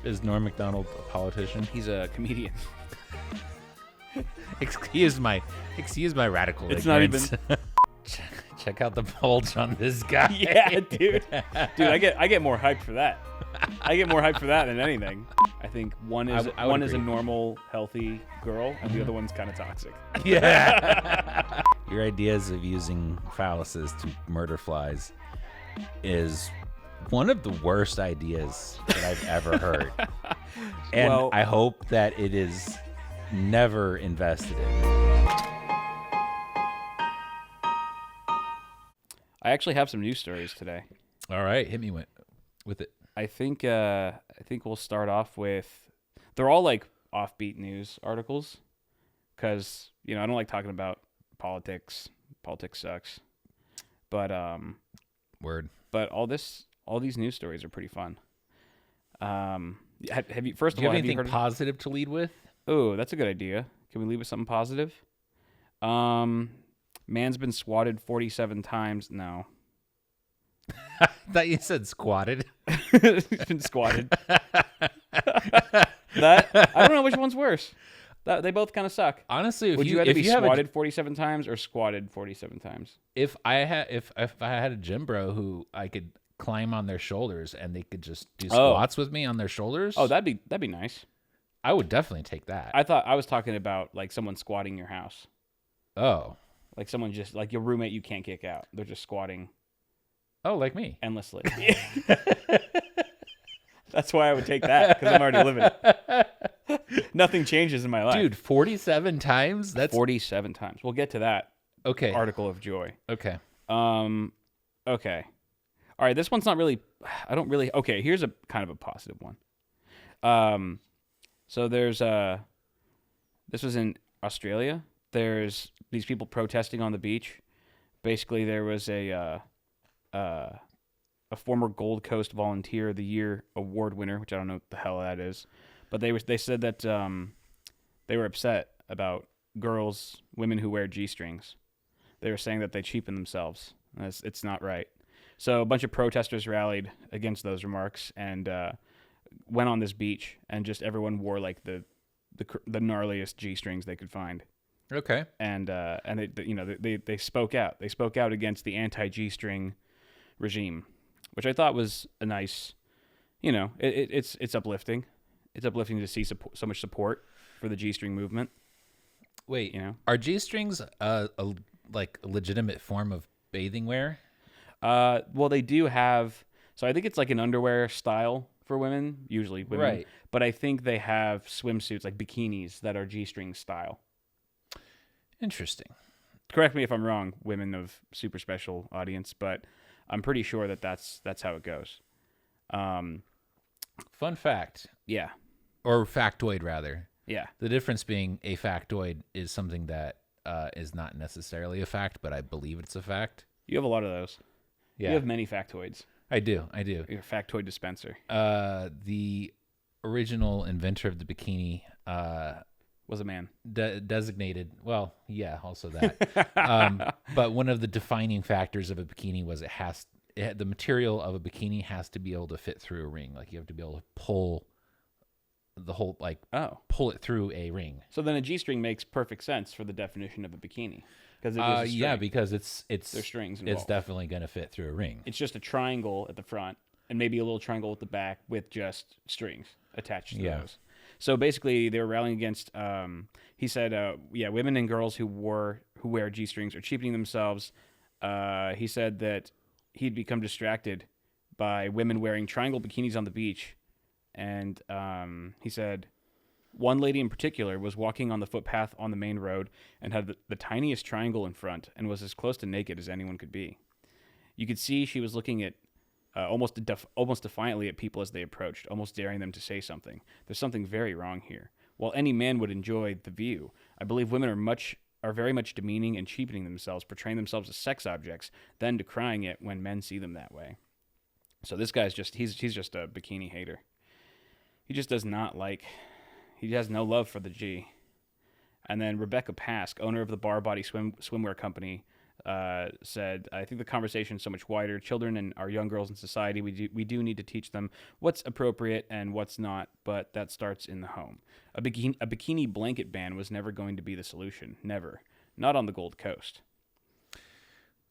Is Norm Macdonald a politician? He's a comedian. Excuse my radical It's ignorance. not even. Check out the bulge on this guy. Yeah, dude. I get more hyped for that. I get more hyped for that than anything. I think one is I would one is a agree. normal, healthy girl, and the other one's kind of toxic. Yeah. Your ideas of using phalluses to murder flies is one of the worst ideas that I've ever heard. And Well- I hope that it is never invested in. I actually have some news stories today. All right, hit me with it. I think we'll start off with. They're all like offbeat news articles, because I don't like talking about politics. Politics sucks. But Word. But all these news stories are pretty fun. Have you first Do of you all have have you anything heard of, positive to lead with? Oh, that's a good idea. Can we leave with something positive? Man's been swatted 47 times. No. I thought you said squatted. He's been squatted. I don't know which one's worse. They both kind of suck. Honestly, Would you rather be swatted 47 times or squatted 47 times? if I had a gym bro who I could climb on their shoulders and they could just do squats with me on their shoulders, Oh, that'd be nice. I would definitely take that. I was talking about like someone squatting your house. Oh, Like someone just like your roommate you can't kick out. They're just squatting like me. endlessly. That's why I would take that, because I'm already living it. Nothing changes in my life. Dude, 47 times? That's 47 times. We'll get to that okay. article of joy. Okay. Okay. All right, this one's not really okay, here's a kind of a positive one. So there's this was in Australia. There's these people protesting on the beach. Basically, there was a former Gold Coast Volunteer of the Year award winner, which I don't know what the hell that is, but they said that they were upset about women who wear G-strings. They were saying that they cheapen themselves. It's not right. So a bunch of protesters rallied against those remarks and went on this beach, and just everyone wore like the gnarliest G-strings they could find. Okay. And they spoke out. They spoke out against the anti-G-string regime, which I thought was a nice, it's uplifting. It's uplifting to see so much support for the G-string movement. Wait, are G-strings a legitimate form of bathing wear? Well, they do have. So I think it's like an underwear style for women, usually women. Right. But I think they have swimsuits, like bikinis, that are G-string style. Interesting. Correct me if I'm wrong, women of super special audience, but I'm pretty sure that's how it goes. Fun fact. Yeah. Or factoid, rather. Yeah. The difference being a factoid is something that is not necessarily a fact, but I believe it's a fact. You have a lot of those. Yeah. You have many factoids. I do. You're a factoid dispenser. The original inventor of the bikini Was a man. designated, well, yeah, also that. But one of the defining factors of a bikini was the material of a bikini has to be able to fit through a ring. Like you have to be able to pull the whole, pull it through a ring. So then a G-string makes perfect sense for the definition of a bikini. Because it is a string. Yeah, because it's There's strings involved. It's definitely going to fit through a ring. It's just a triangle at the front and maybe a little triangle at the back with just strings attached to those. So basically, they were rallying against. He said, women and girls who wear G-strings are cheapening themselves. He said that he'd become distracted by women wearing triangle bikinis on the beach, and he said one lady in particular was walking on the footpath on the main road and had the tiniest triangle in front and was as close to naked as anyone could be. You could see she was looking at. Almost defiantly at people as they approached, almost daring them to say something. There's something very wrong here. While any man would enjoy the view, I believe women are very much demeaning and cheapening themselves, portraying themselves as sex objects, then decrying it when men see them that way. So this guy's he's just a bikini hater. He just does not he has no love for the G. And then Rebecca Pask, owner of the Bar Body swimwear company, said, I think the conversation is so much wider. Children and our young girls in society, we do need to teach them what's appropriate and what's not, but that starts in the home. A bikini blanket ban was never going to be the solution. Never. Not on the Gold Coast.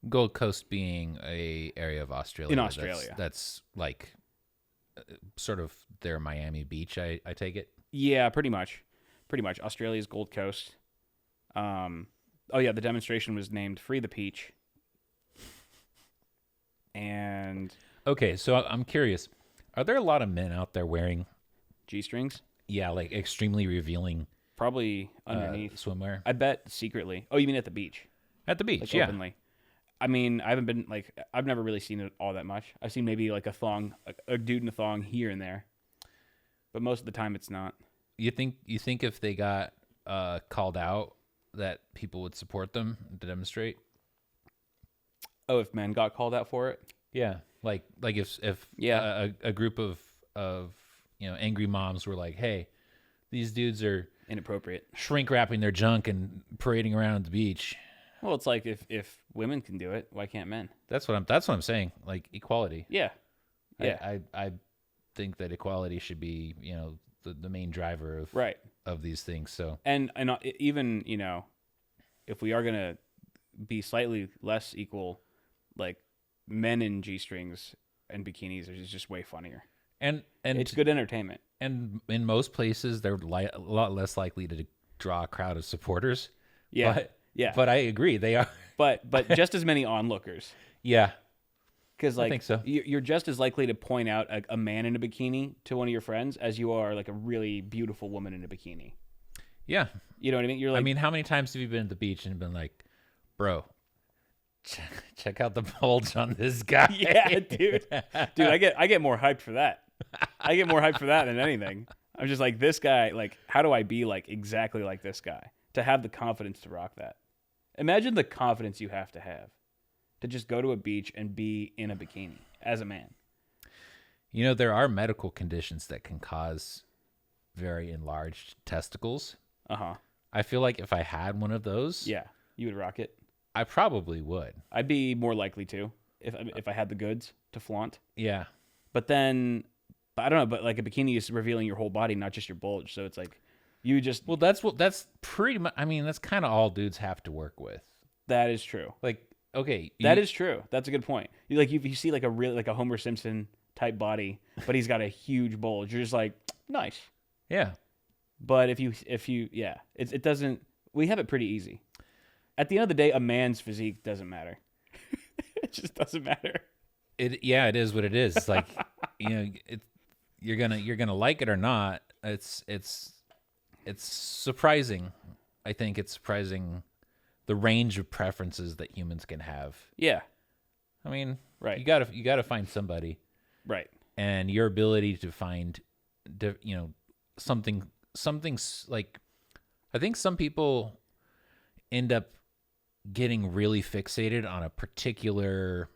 Gold Coast being a area of Australia. In Australia. That's like sort of their Miami Beach, I take it. Yeah, pretty much. Pretty much. Australia's Gold Coast. Oh yeah, the demonstration was named Free the Peach. And okay, so I'm curious. Are there a lot of men out there wearing G-strings? Yeah, like extremely revealing probably underneath swimwear. I bet secretly. Oh, you mean at the beach? At the beach, like, yeah. Openly. I mean, I haven't been like I've never really seen it all that much. I've seen maybe like a thong, a dude in a thong here and there. But most of the time it's not. You think if they got called out that people would support them to demonstrate? Oh, if men got called out for it? Yeah, like if a group of angry moms were like, "Hey, these dudes are inappropriate, shrink wrapping their junk and parading around at the beach." Well, it's like if women can do it, why can't men? That's what I'm saying. Like equality. Yeah, yeah. I think that equality should be the main driver of these things. So and even if we are gonna be slightly less equal, like men in G-strings and bikinis is just way funnier. And it's good entertainment. And in most places, they're a lot less likely to draw a crowd of supporters. Yeah, but I agree, they are. But just as many onlookers. Yeah. Because I think so. You're just as likely to point out a man in a bikini to one of your friends as you are like a really beautiful woman in a bikini. Yeah. You know what I mean? You're like, I mean, how many times have you been at the beach and been like, bro, check out the bulge on this guy? Yeah, dude. I get more hyped for that. I get more hyped for that than anything. I'm just like, this guy, like, how do I be like exactly like this guy to have the confidence to rock that? Imagine the confidence you have to just go to a beach and be in a bikini as a man. There are medical conditions that can cause very enlarged testicles. Uh-huh. I feel like if I had one of those, yeah, you would rock it. I probably would. I'd be more likely to if I had the goods to flaunt. Yeah. But I don't know, but like a bikini is revealing your whole body, not just your bulge. So it's like you just that's pretty much, I mean, that's kind of all dudes have to work with. That is true. Like, okay, that is true. That's a good point. You see like a Homer Simpson type body, but he's got a huge bulge. You're just like, nice. Yeah. But if you it doesn't. We have it pretty easy. At the end of the day, a man's physique doesn't matter. It just doesn't matter. It is what it is. It's like you're gonna like it or not. It's surprising. I think it's surprising the range of preferences that humans can have. Yeah. I mean, right. You gotta find somebody. Right. And your ability to find, something's like, I think some people end up getting really fixated on a particular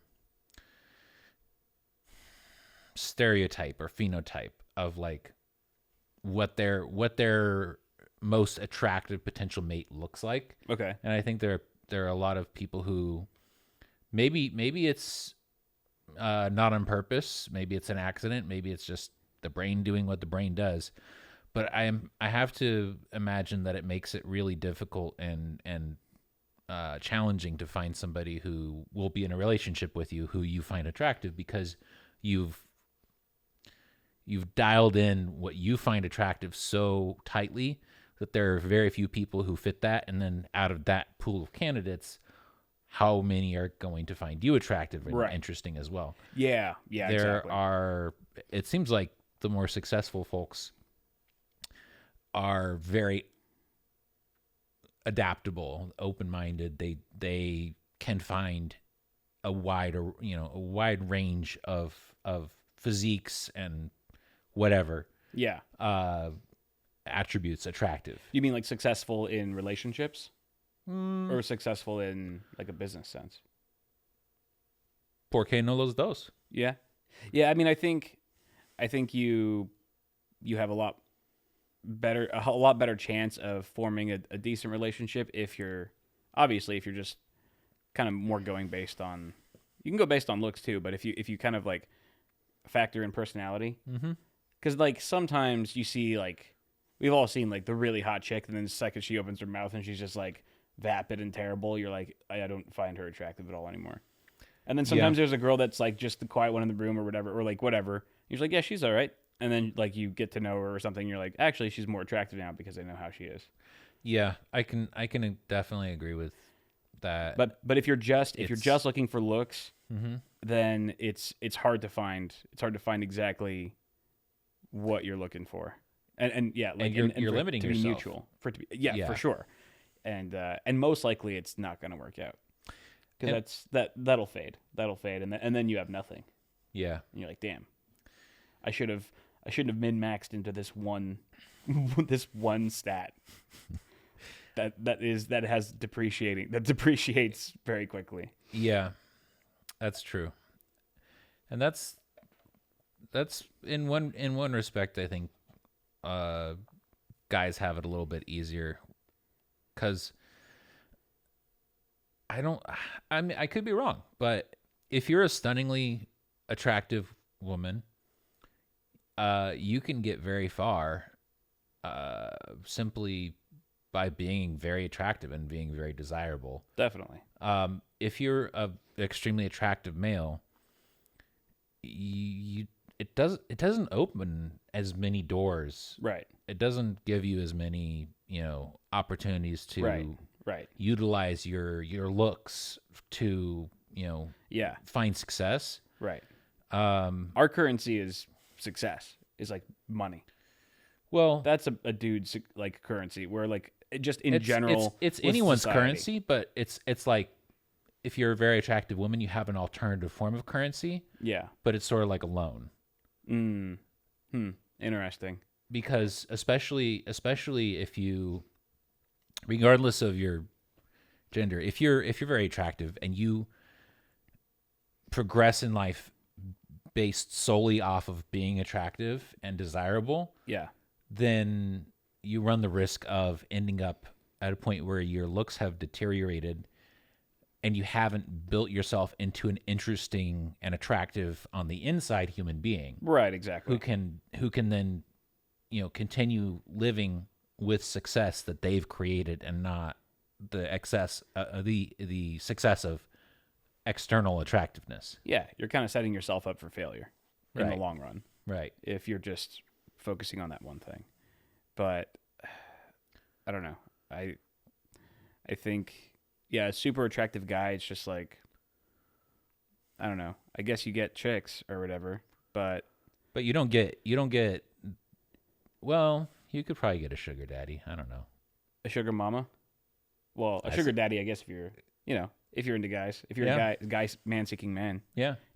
stereotype or phenotype of like what their most attractive potential mate looks like. Okay. And I think there are a lot of people who maybe it's not on purpose, maybe it's an accident, maybe it's just the brain doing what the brain does. But I have to imagine that it makes it really difficult and challenging to find somebody who will be in a relationship with you who you find attractive, because you've dialed in what you find attractive so tightly that there are very few people who fit that. And then out of that pool of candidates, how many are going to find you attractive and interesting as well? Yeah, there are. It seems like the more successful folks are very adaptable, open-minded. They can find a wide range of physiques and whatever. Yeah. Attributes attractive. You mean like successful in relationships? Or successful in like a business sense? ¿Por qué no los dos? Yeah. Yeah, I mean, I think you have a lot better chance of forming a decent relationship if you're just kind of more going based on. You can go based on looks too, but if you kind of like factor in personality, because like sometimes you see like we've all seen like the really hot chick, and then the second she opens her mouth and she's just like vapid and terrible, you're like, I don't find her attractive at all anymore. And then sometimes there's a girl that's like just the quiet one in the room or whatever, or like whatever. You're like, yeah, she's all right. And then like you get to know her or something, you're like, actually, she's more attractive now because I know how she is. Yeah, I can definitely agree with that. But if you're just looking for looks, then it's hard to find exactly what you're looking for. And yeah, like and you're for limiting it to yourself. be mutual for it to be for sure. And most likely it's not going to work out because that'll fade, and then you have nothing. Yeah, and you're like, damn, I shouldn't have min-maxed into this one stat that depreciates very quickly. Yeah, that's true, and that's in one respect, I think guys have it a little bit easier because I mean, I could be wrong, but if you're a stunningly attractive woman, you can get very far simply by being very attractive and being very desirable. Definitely. If you're an extremely attractive male, it doesn't open as many doors. Right. It doesn't give you as many, opportunities to utilize your looks to, find success. Right. Our currency is success, is like money. Well, that's a dude's like currency where like just in general, it's anyone's currency, but it's like if you're a very attractive woman, you have an alternative form of currency. Yeah. But it's sort of like a loan. Interesting. Because especially if you, regardless of your gender, if you're very attractive and you progress in life based solely off of being attractive and desirable, then you run the risk of ending up at a point where your looks have deteriorated and you haven't built yourself into an interesting and attractive on the inside human being. Right, exactly. Who can then, continue living with success that they've created and not the the success of external attractiveness. Yeah, you're kind of setting yourself up for failure in the long run. Right. If you're just focusing on that one thing. But I don't know. I think a super attractive guy, it's just like, I don't know. I guess you get chicks or whatever, but you don't get well, you could probably get a sugar daddy. I don't know. A sugar mama? Well, a sugar daddy, I guess if you're, if you're into guys, if you're a guy man-seeking man,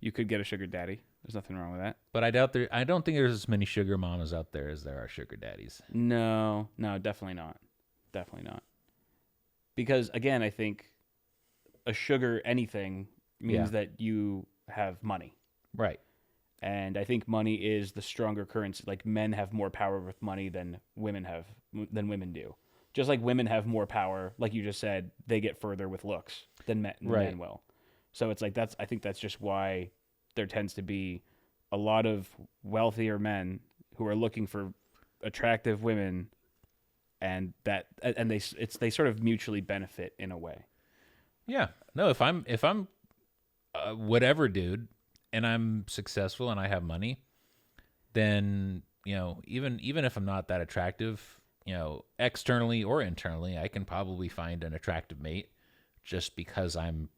you could get a sugar daddy. There's nothing wrong with that. But I don't think there's as many sugar mamas out there as there are sugar daddies. No, definitely not. Definitely not. Because again, I think a sugar anything means that you have money. Right. And I think money is the stronger currency. Like men have more power with money than women do. Just like women have more power, like you just said, they get further with looks than men will. So it's like I think that's just why there tends to be a lot of wealthier men who are looking for attractive women, and they sort of mutually benefit in a way. Yeah. No, if I'm whatever dude and I'm successful and I have money, then, even if I'm not that attractive, externally or internally, I can probably find an attractive mate just because I'm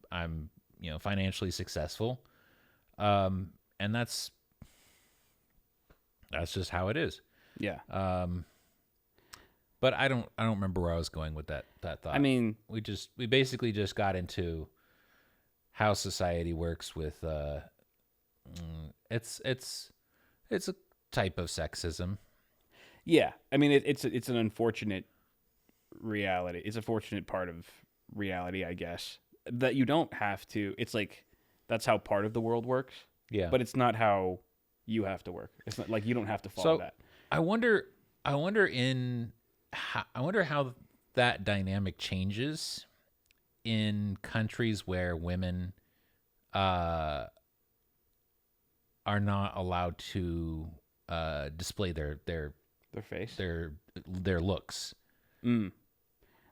financially successful. And that's just how it is. Yeah. But I don't remember where I was going with that thought. I mean, we basically just got into how society works with it's a type of sexism. Yeah. I mean, it's an unfortunate reality. It's a fortunate part of reality, I guess, that you don't have to. It's like that's how part of the world works. Yeah. But it's not how you have to work. It's not like you don't have to follow that. I wonder how that dynamic changes in countries where women are not allowed to display their face, their looks. Mm.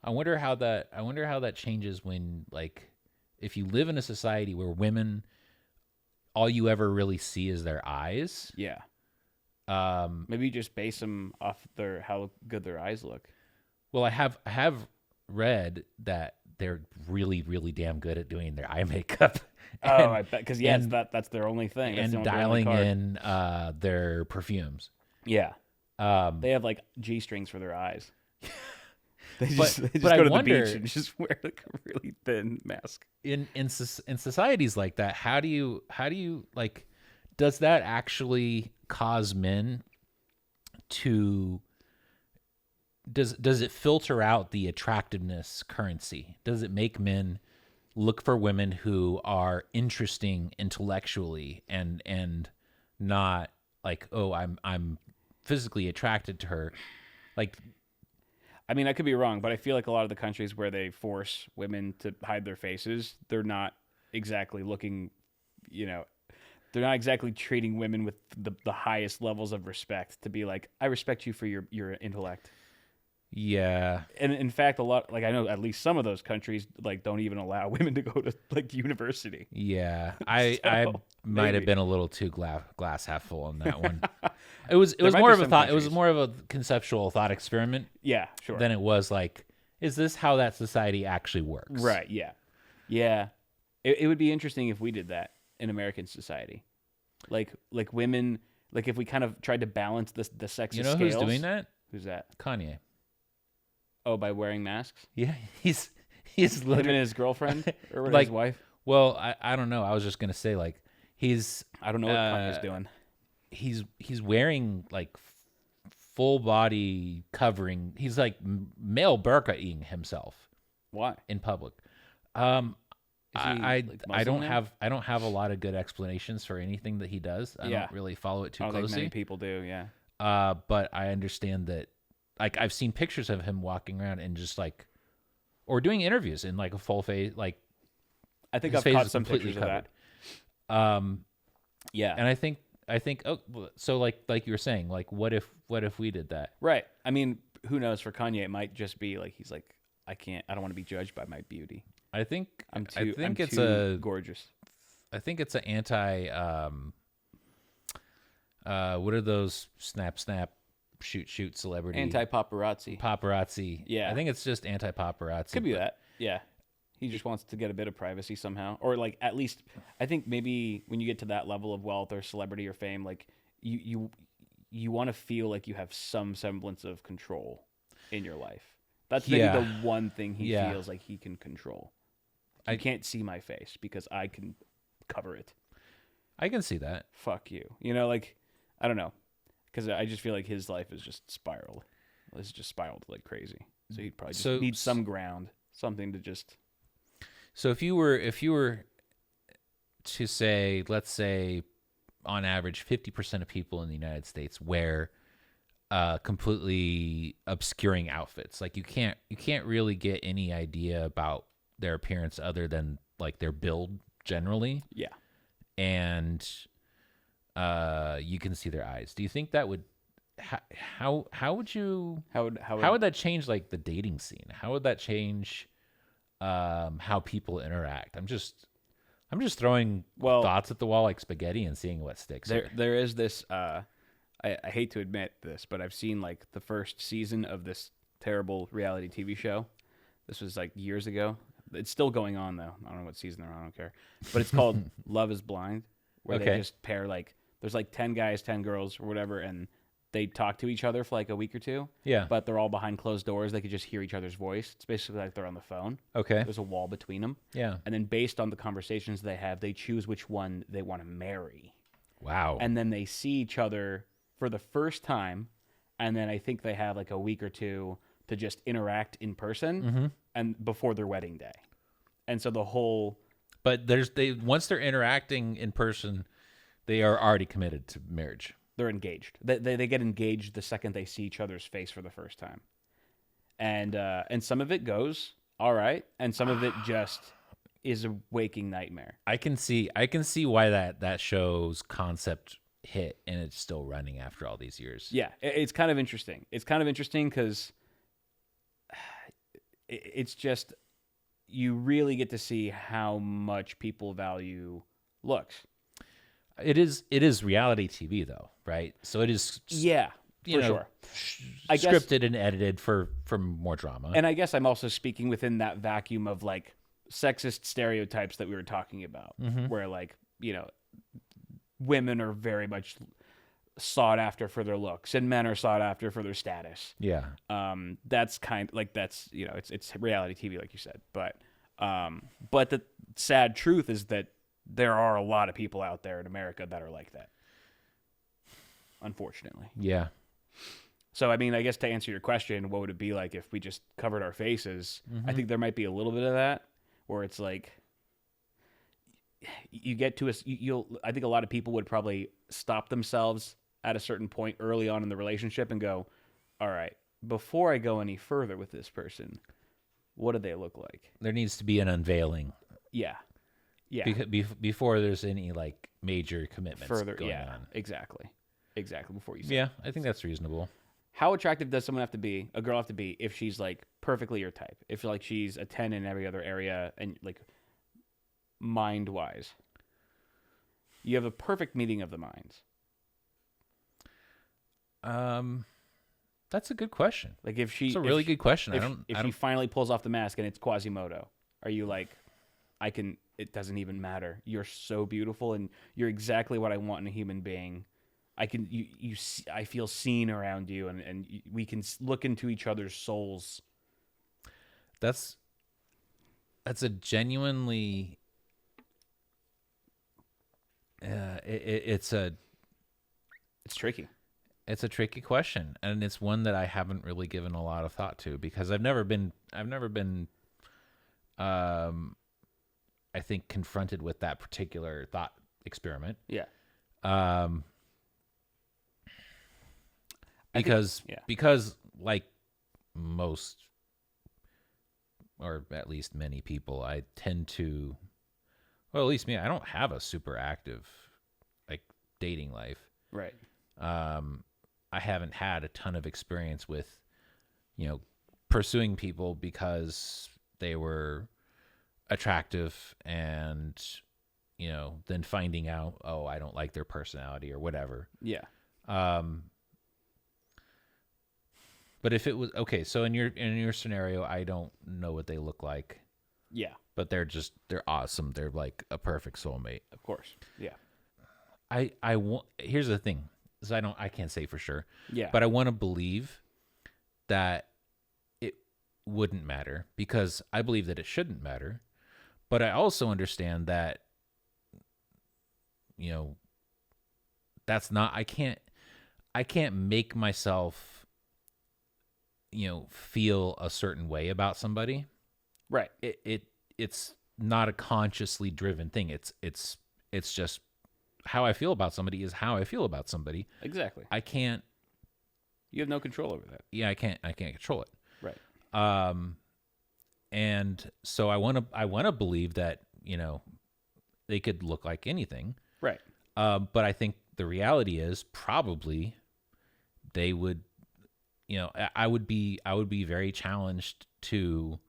I wonder how that changes when, like, if you live in a society where women, all you ever really see is their eyes. Yeah. Maybe you just base them off how good their eyes look. Well, I have read that they're really, really damn good at doing their eye makeup. I bet, because that's their only thing. That's And dialing in their perfumes. Yeah. They have like G strings for their eyes. They just go to the beach and just wear like a really thin mask. In societies like that, how do you like? Does that actually cause men to? Does it filter out the attractiveness currency? Does it make men look for women who are interesting intellectually and not like, oh, I'm physically attracted to her? Like, I mean, I could be wrong, but I feel like a lot of the countries where they force women to hide their faces, they're not exactly looking, they're not exactly treating women with the highest levels of respect to be like, I respect you for your intellect. Yeah. And in fact, a lot, like I know at least some of those countries like don't even allow women to go to like university. Yeah. I might have been a little too glass half full on that one. It was more of a thought. Countries. It was more of a conceptual thought experiment. Yeah, sure. Than it was like, is this how that society actually works? Right. Yeah. Yeah. It would be interesting if we did that in American society, like women, like if we kind of tried to balance the sexist scales. Who's doing that? Who's that? Kanye. Oh, by wearing masks? Yeah, he's him and his girlfriend or like, his wife. Well, I don't know. I was just gonna say like I don't know what Kanye's doing. He's wearing like full body covering. He's like male burqa-ing himself. Why? In public. I don't have a lot of good explanations for anything that he does. I don't really follow it too closely. Think many people do, yeah. But I understand that. Like, I've seen pictures of him walking around and just like, or doing interviews in like a full face, like. I think I've caught some pictures covered. Of that. Yeah, and I think oh, so like you were saying, like what if we did that? Right. I mean, who knows? For Kanye, it might just be like he's like, I don't want to be judged by my beauty. I think it's gorgeous. I think it's an anti. What are those snap shoot celebrity paparazzi. Yeah, I think it's just anti paparazzi. Could be that. Yeah, he just wants to get a bit of privacy somehow, or like at least I think maybe when you get to that level of wealth or celebrity or fame, like you want to feel like you have some semblance of control in your life. That's maybe the one thing he feels like he can control. I can't see my face because I can cover it. I can see that. Fuck you. Like I don't know. Because I just feel like his life is just spiraled. It's just spiraled like crazy. So he'd probably just need some ground, something to just. So if you were to say, let's say, on average, 50% of people in the United States wear completely obscuring outfits. Like you can't really get any idea about their appearance other than like their build generally. Yeah. And you can see their eyes. Do you think that would how would that change like the dating scene? How would that change how people interact? I'm just throwing thoughts at the wall like spaghetti and seeing what sticks. There is this I hate to admit this, but I've seen like the first season of this terrible reality TV show. This was like years ago. It's still going on though. I don't know what season they're on. I don't care. But it's called Love is Blind, where they just pair like there's like 10 guys, 10 girls, or whatever, and they talk to each other for like a week or two. Yeah. But they're all behind closed doors. They could just hear each other's voice. It's basically like they're on the phone. Okay. There's a wall between them. Yeah. And then based on the conversations they have, they choose which one they want to marry. Wow. And then they see each other for the first time, and then I think they have like a week or two to just interact in person and before their wedding day. And so the whole... But once they're interacting in person, they are already committed to marriage. They're engaged. They get engaged the second they see each other's face for the first time. And some of it goes, all right, and some of it just is a waking nightmare. I can see why that show's concept hit and it's still running after all these years. Yeah, it's kind of interesting. It's kind of interesting because it's just you really get to see how much people value looks. It is reality TV though, right? So it is Yeah, for sure. I guess, scripted and edited for more drama. and I guess I'm also speaking within that vacuum of like sexist stereotypes that we were talking about, where like, you know, women are very much sought after for their looks and men are sought after for their status. Yeah. That's kind like that's, you know, it's reality TV like you said, but the sad truth is that there are a lot of people out there in America that are like that. Unfortunately. Yeah. So, I mean, I guess to answer your question, what would it be like if we just covered our faces? I think there might be a little bit of that where it's like you get to I think a lot of people would probably stop themselves at a certain point early on in the relationship and go, all right, before I go any further with this person, what do they look like? There needs to be an unveiling. Yeah. Yeah. Before there's any like major commitments going on. Exactly. Before you say. Yeah, I think that's reasonable. How attractive does someone have to be, a girl have to be, if she's like perfectly your type? If like she's a 10 in every other area and like mind-wise? You have a perfect meeting of the minds. That's a good question. Like if she, it's a really good question. If she finally pulls off the mask and it's Quasimodo, are you like, it doesn't even matter. You're so beautiful and you're exactly what I want in a human being. I feel seen around you and we can look into each other's souls. That's a genuinely, it's tricky. It's a tricky question, and it's one that I haven't really given a lot of thought to because I've never been, I think, confronted with that particular thought experiment. Yeah. Because like most, or at least many people, I tend to, well, at least me, I don't have a super active like dating life. Right. I haven't had a ton of experience with, pursuing people because they were attractive and, then finding out, oh, I don't like their personality or whatever. Yeah. But if it was okay, so in your scenario, I don't know what they look like. Yeah. But they're awesome. They're like a perfect soulmate. Of course. Yeah. Here's the thing. So I can't say for sure. Yeah. But I want to believe that it wouldn't matter because I believe that it shouldn't matter. But I also understand that, that's not, I can't make myself, feel a certain way about somebody. Right. It's not a consciously driven thing. It's just how I feel about somebody is how I feel about somebody. Exactly. You have no control over that. Yeah, I can't control it. Right. And so I want to believe that, they could look like anything. Right. But I think the reality is probably they would, I would be very challenged to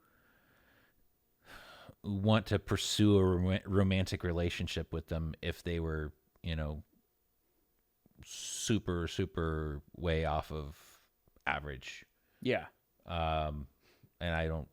want to pursue a romantic relationship with them if they were, super, super way off of average. Yeah. And I don't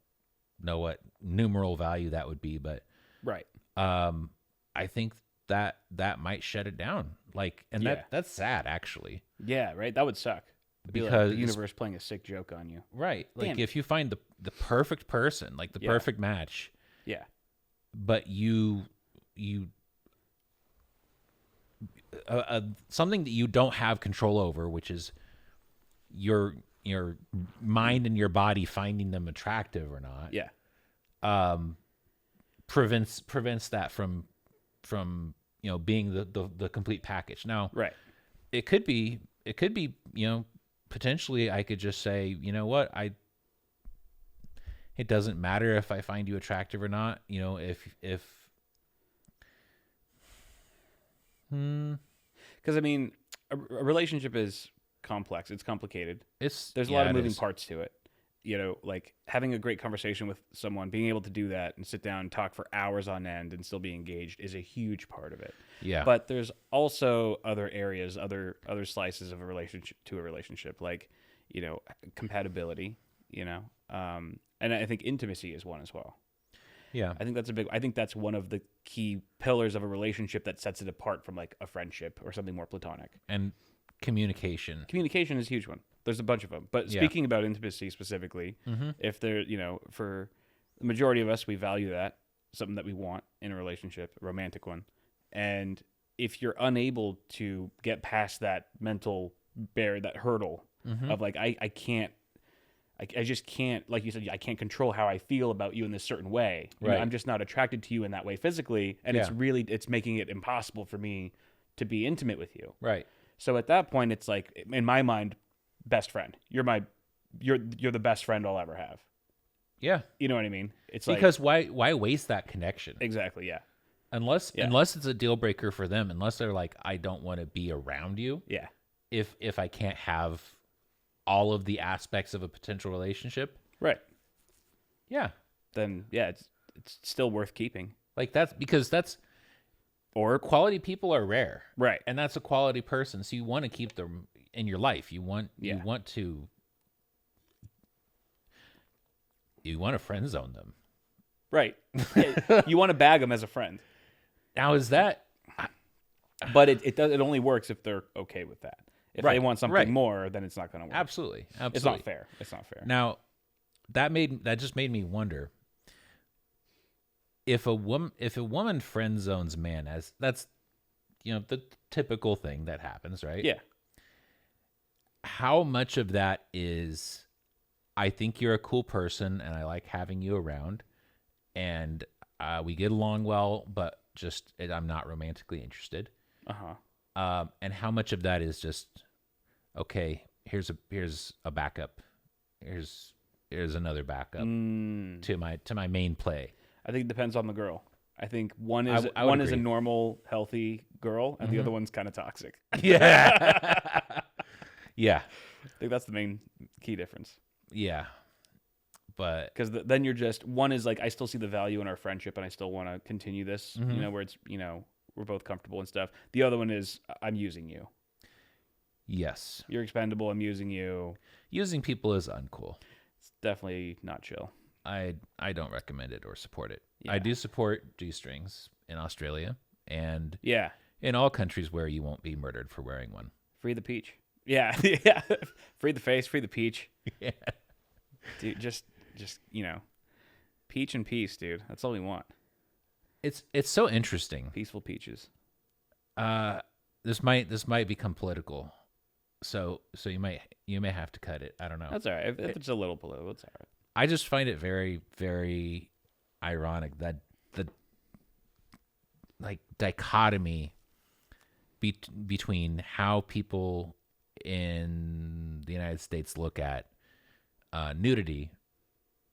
know what numeral value that would be, but right. I think that might shut it down. Like, and that's sad actually. Yeah. Right. That would suck. Because like the universe playing a sick joke on you. Right. Like if you find the perfect person, like the perfect match. Yeah. But something that you don't have control over, which is your mind and your body finding them attractive or not. Yeah. Prevents that from being the complete package. Now, right. It could be potentially I could just say, you know what, It doesn't matter if I find you attractive or not. You know, Because I mean, a relationship is complex. It's complicated. There's a lot of moving parts to it. You know, like having a great conversation with someone, being able to do that and sit down and talk for hours on end and still be engaged is a huge part of it. Yeah. But there's also other areas, other slices of a relationship, like, you know, compatibility, you know, and I think intimacy is one as well. Yeah. I think that's one of the key pillars of a relationship that sets it apart from like a friendship or something more platonic. And communication. Communication is a huge one. There's a bunch of them. But speaking about intimacy specifically, if there, you know, for the majority of us, we value that, something that we want in a relationship, a romantic one. And if you're unable to get past that mental barrier, that hurdle of like, I just can't, like you said, I can't control how I feel about you in this certain way. You know, I'm just not attracted to you in that way physically. And it's making it impossible for me to be intimate with you. Right. So at that point, it's like, in my mind, best friend. You're the best friend I'll ever have. Yeah. You know what I mean? It's because why waste that connection? Exactly. Yeah. Unless it's a deal breaker for them, unless they're like, I don't want to be around you. Yeah. If I can't have all of the aspects of a potential relationship. Right. Yeah. Then it's still worth keeping. Like or quality people are rare. Right. And that's a quality person. So you want to keep them in your life. You want to friend zone them. Right. Yeah, you want to bag them as a friend. Now is that but it only works if they're okay with that. If they want something more, then it's not going to work. Absolutely. It's not fair. It's not fair. Now, that just made me wonder if a woman friend zones man, as that's, you know, the typical thing that happens, right? Yeah. How much of that is, I think you're a cool person and I like having you around, and we get along well, but just I'm not romantically interested. And how much of that is just, okay, here's a backup, here's another backup to my main play. I think it depends on the girl. I think one is a normal, healthy girl, and the other one's kind of toxic. Yeah. Yeah. I think that's the main key difference. Yeah. But because then you're just, one is like, I still see the value in our friendship and I still want to continue this, you know, where it's, you know, we're both comfortable and stuff. The other one is, I'm using you. Yes. You're expendable. I'm using you. Using people is uncool. It's definitely not chill. I don't recommend it or support it. Yeah. I do support G-strings in Australia and yeah, in all countries where you won't be murdered for wearing one. Free the peach. Yeah. Yeah. Free the face, free the peach. Yeah. Dude, just, you know, peach and peace, dude. That's all we want. It's so interesting. Peaceful peaches. This might become political. So you may have to cut it. I don't know. That's all right. If it's a little political, it's all right. I just find it very, very ironic that the like dichotomy between how people in the United States look at nudity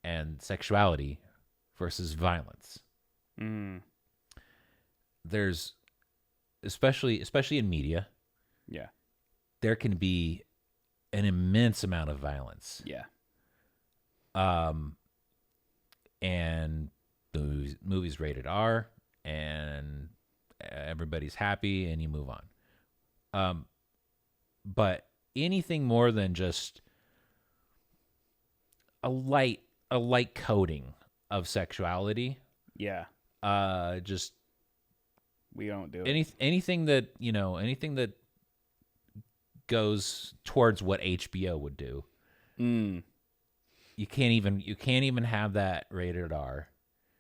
and sexuality versus violence. There's especially in media. Yeah. There can be an immense amount of violence. Yeah. And the movie's rated R, and everybody's happy, and you move on. But anything more than just a light coding of sexuality. Yeah. Just we don't do it. Anything that goes towards what HBO would do. You can't even have that rated R.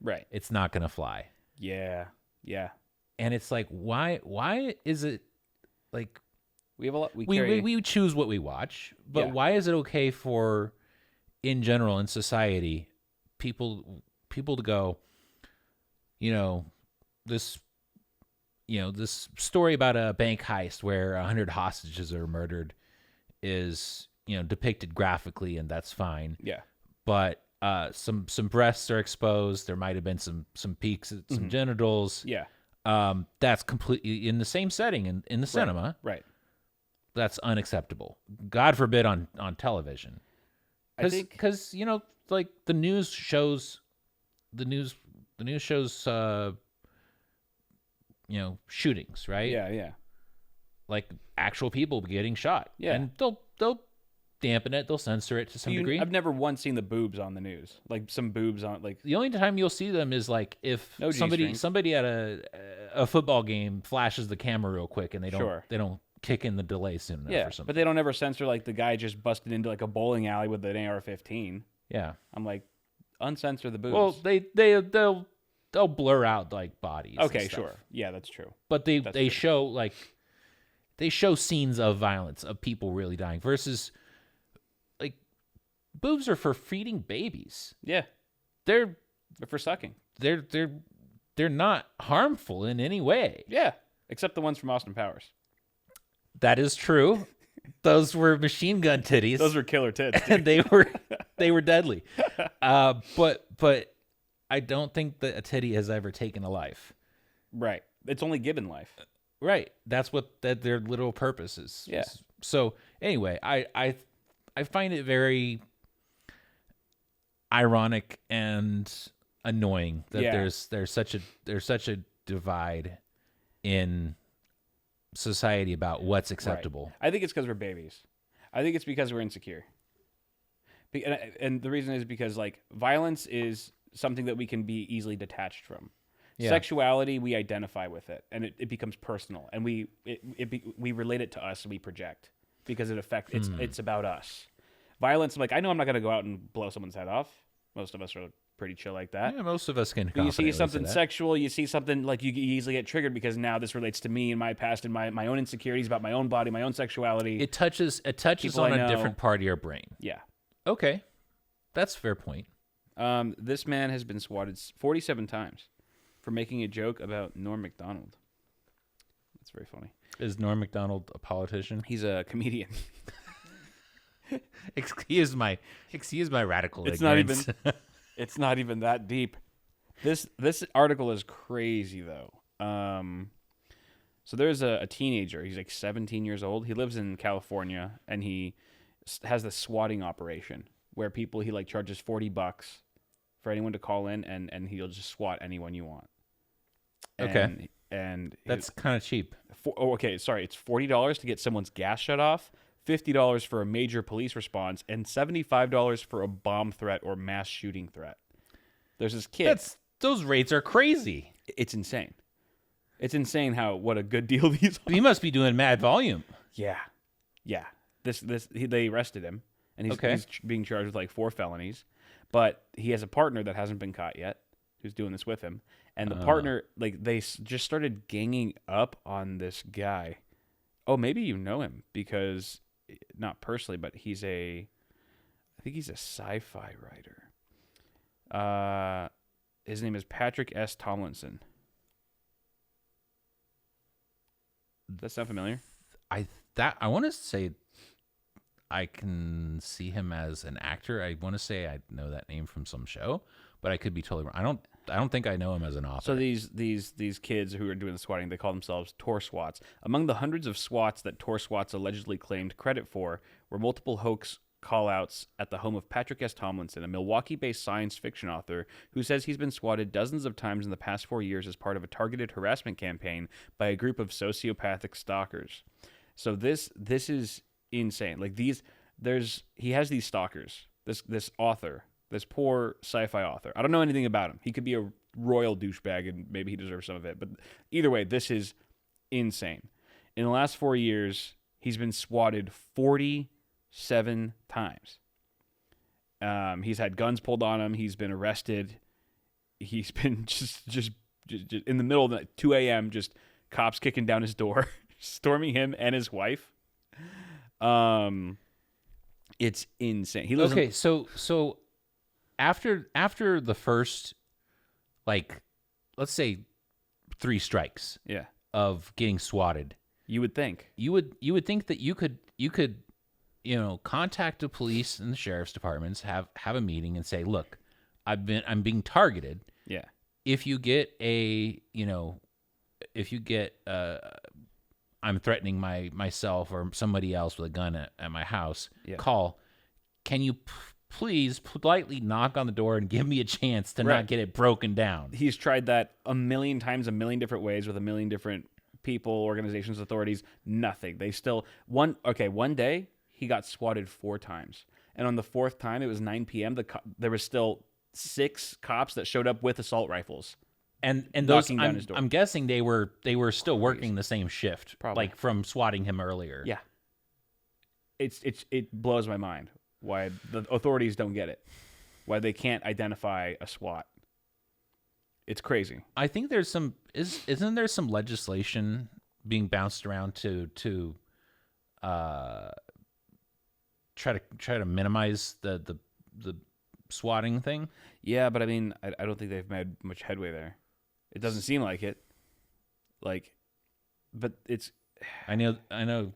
Right. It's not gonna fly. Yeah. Yeah. And it's like, why is it like we have a lot we choose what we watch, but why is it okay for, in general, in society, people to go, this story about a bank heist where 100 hostages are murdered is, depicted graphically, and that's fine. Yeah. But Some breasts are exposed. There might have been some peeks at some genitals. Yeah. That's completely in the same setting in the cinema. Right. That's unacceptable. God forbid on television. Because like the news shows shootings, right? Yeah. Like actual people getting shot. Yeah. And they'll dampen it, they'll censor it to some degree. I've never once seen the boobs on the news. Like some boobs on like the only time you'll see them is like if No somebody at a football game flashes the camera real quick and they don't kick in the delay soon enough or something. But they don't ever censor like the guy just busted into like a bowling alley with an AR-15. Yeah. I'm like, uncensor the boobs. Well, they'll blur out like bodies. Okay, and stuff. sure. Yeah, that's true. But they show scenes of violence of people really dying versus like boobs are for feeding babies. Yeah. They're for sucking. They're not harmful in any way. Yeah, except the ones from Austin Powers. That is true. Those were machine gun titties. Those were killer tits. And they were deadly. But I don't think that a titty has ever taken a life. Right. It's only given life. Right. That's what their literal purpose is. Yeah. So anyway, I find it very ironic and annoying that there's such a divide in society about what's acceptable. Right. I think it's because we're babies. I think it's because we're insecure. And the reason is because like violence is something that we can be easily detached from. Yeah. Sexuality, we identify with it, and it becomes personal, and we relate it to us, and we project because it affects. It's about us. Violence, like I know I'm not going to go out and blow someone's head off. Most of us are pretty chill like that. Yeah, most of us can. But you see something sexual, you see something like you easily get triggered because now this relates to me and my past and my own insecurities about my own body, my own sexuality. It touches on a different part of your brain. Yeah. Okay, that's a fair point. This man has been swatted 47 times for making a joke about Norm Macdonald. That's very funny. Is Norm Macdonald a politician? He's a comedian. Excuse my radical it's ignorance. It's not even that deep. This article is crazy though. So there's a teenager. He's like 17 years old. He lives in California, and he has the swatting operation where he like charges $40 for anyone to call in, and he'll just swat anyone you want. Okay. And that's kind of cheap. It's $40 to get someone's gas shut off, $50 for a major police response, and $75 for a bomb threat or mass shooting threat. There's this kid. Those rates are crazy. It's insane. It's insane what a good deal these are. He must be doing mad volume. Yeah. They arrested him, and he's being charged with like 4 felonies. But he has a partner that hasn't been caught yet, who's doing this with him. And the partner, like, they just started ganging up on this guy. Oh, maybe you know him because, not personally, but I think he's a sci-fi writer. His name is Patrick S. Tomlinson. Does that sound familiar? I want to say I can see him as an actor. I want to say I know that name from some show, but I could be totally wrong. I don't think I know him as an author. So these kids who are doing the swatting, they call themselves tour swats. Among the hundreds of swats that tour swats allegedly claimed credit for were multiple hoax call-outs at the home of Patrick S. Tomlinson, a Milwaukee-based science fiction author who says he's been swatted dozens of times in the past 4 years as part of a targeted harassment campaign by a group of sociopathic stalkers. So this is insane. Like he has these stalkers. This author, this poor sci-fi author. I don't know anything about him. He could be a royal douchebag, and maybe he deserves some of it. But either way, this is insane. In the last 4 years, he's been swatted 47 times. He's had guns pulled on him. He's been arrested. He's been just in the middle of the 2 a.m. just cops kicking down his door, storming him and his wife. It's insane. He lives. Okay, so after the first, like, let's say 3 strikes, yeah, of getting swatted, you would think you would think that you could contact the police and the sheriff's departments, have a meeting and say, look, I'm being targeted. Yeah. If you get I'm threatening myself or somebody else with a gun at my house, call. Can you please politely knock on the door and give me a chance to not get it broken down? He's tried that a million times, a million different ways with a million different people, organizations, authorities. Nothing. They still one day he got swatted 4 times, and on the 4th time, it was 9 p.m. There was still 6 cops that showed up with assault rifles. And those, down his door. I'm guessing they were still working the same shift, Probably. like from swatting him earlier. Yeah. It blows my mind why the authorities don't get it, why they can't identify a SWAT. It's crazy. I think isn't there some legislation being bounced around to try to minimize the swatting thing? Yeah, but I mean, I don't think they've made much headway there. It doesn't seem like it. But it's. I know,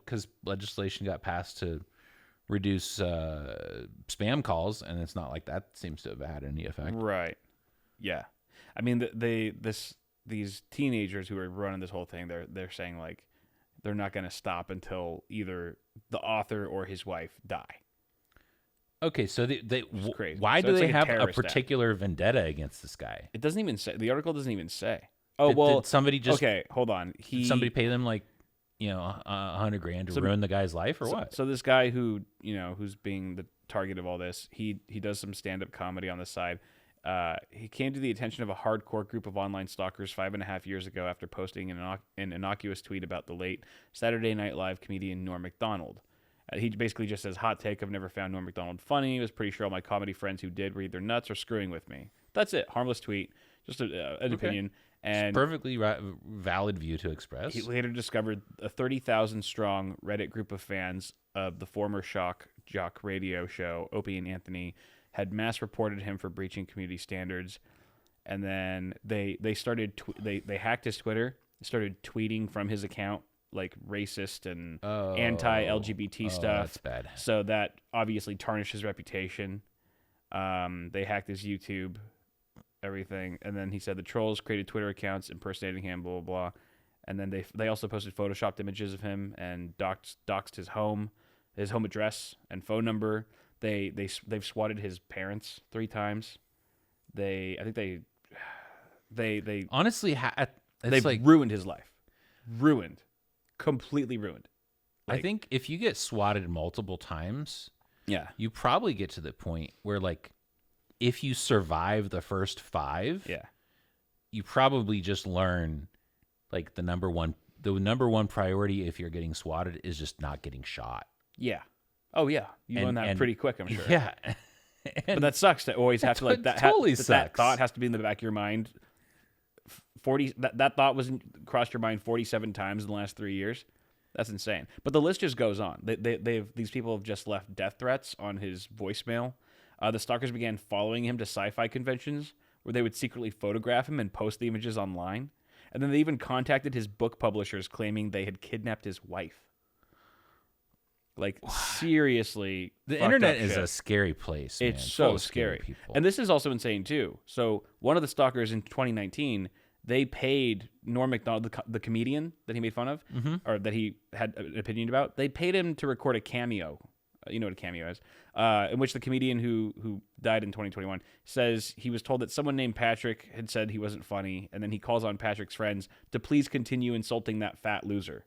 because legislation got passed to reduce spam calls, and it's not like that seems to have had any effect. Right. Yeah. I mean, these teenagers who are running this whole thing, they're saying like they're not going to stop until either the author or his wife die. Okay, so crazy. Why So do it's they like a have a terrorist particular vendetta against this guy? It doesn't even say. The article doesn't even say. Oh, well. Did somebody just... Okay, hold on. Did somebody pay them like, $100,000 to ruin the guy's life, or what? So this guy who, who's being the target of all this, he does some stand-up comedy on the side. He came to the attention of a hardcore group of online stalkers 5.5 years ago after posting an innocuous tweet about the late Saturday Night Live comedian Norm Macdonald. He basically just says, hot take, I've never found Norm Macdonald funny. I was pretty sure all my comedy friends who did were either nuts or screwing with me. That's it. Harmless tweet. Just an opinion. And it's perfectly valid view to express. He later discovered a 30,000-strong Reddit group of fans of the former shock jock radio show, Opie and Anthony, had mass reported him for breaching community standards. And then they started they hacked his Twitter, started tweeting from his account like racist and anti-LGBT stuff. That's bad. So that obviously tarnished his reputation. They hacked his YouTube, everything, and then he said the trolls created Twitter accounts impersonating him, blah blah blah. And then they also posted photoshopped images of him and doxed his home address and phone number. They've swatted his parents 3 times. I think they honestly they've ruined his life. Completely ruined. I think if you get swatted multiple times, you probably get to the point where, like, if you survive the first 5, you probably just learn, like, the number one priority if you're getting swatted is just not getting shot. Yeah. Oh yeah, you learn that pretty quick, I'm sure. Yeah. But that sucks to always have to like that. Totally sucks. That thought has to be in the back of your mind. That thought wasn't crossed your mind 47 times in the last 3 years. That's insane. But the list just goes on. These people have just left death threats on his voicemail. The stalkers began following him to sci-fi conventions where they would secretly photograph him and post the images online. And then they even contacted his book publishers claiming they had kidnapped his wife. Like, seriously. The internet is a scary place, man. It's so scary. People. And this is also insane, too. So, one of the stalkers in 2019, they paid Norm Macdonald, the comedian that he made fun of, or that he had an opinion about, they paid him to record a cameo. You know what a cameo is. In which the comedian who died in 2021 says he was told that someone named Patrick had said he wasn't funny, and then he calls on Patrick's friends to please continue insulting that fat loser.